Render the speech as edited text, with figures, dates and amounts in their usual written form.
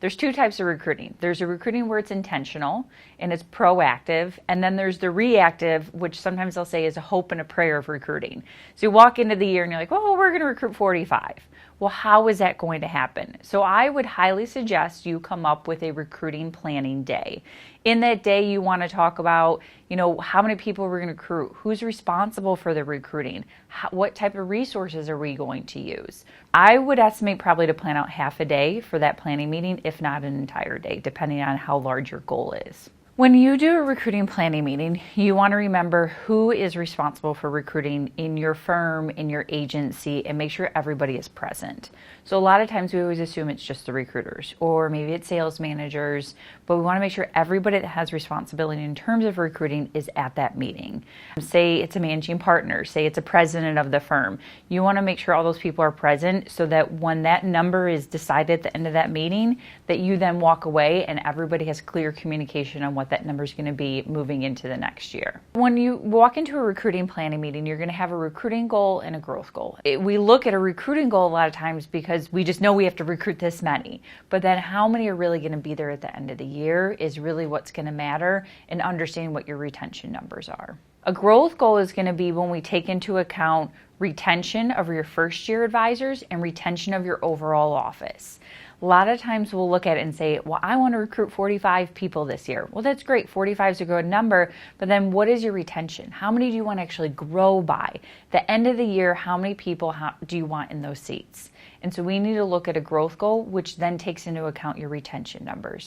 There's two types of recruiting. There's a recruiting where it's intentional and it's proactive, and then there's the reactive, which sometimes I'll say is a hope and a prayer of recruiting. So you walk into the year and you're like, oh, we're going to recruit 45. Well, how is that going to happen? So I would highly suggest you come up with a recruiting planning day. In that day, you want to talk about, how many people we're going to recruit, who's responsible for the recruiting, what type of resources are we going to use. I would estimate probably to plan out half a day for that planning meeting, if not an entire day, depending on how large your goal is. When you do a recruiting planning meeting, you want to remember who is responsible for recruiting in your firm, in your agency, and make sure everybody is present. So a lot of times we always assume it's just the recruiters, or maybe it's sales managers, but we want to make sure everybody that has responsibility in terms of recruiting is at that meeting. Say it's a managing partner, say it's a president of the firm. You want to make sure all those people are present so that when that number is decided at the end of that meeting, that you then walk away and everybody has clear communication on what that number is going to be moving into the next year. When you walk into a recruiting planning meeting, you're going to have a recruiting goal and a growth goal. We look at a recruiting goal a lot of times because we just know we have to recruit this many, but then how many are really going to be there at the end of the year is really what's going to matter, and understanding what your retention numbers are. A growth goal is going to be when we take into account retention of your first year advisors and retention of your overall office. A lot of times we'll look at it and say, well, I want to recruit 45 people this year. Well, that's great. 45 is a good number, but then what is your retention? How many do you want to actually grow by? The end of the year, how many people do you want in those seats? And so we need to look at a growth goal, which then takes into account your retention numbers.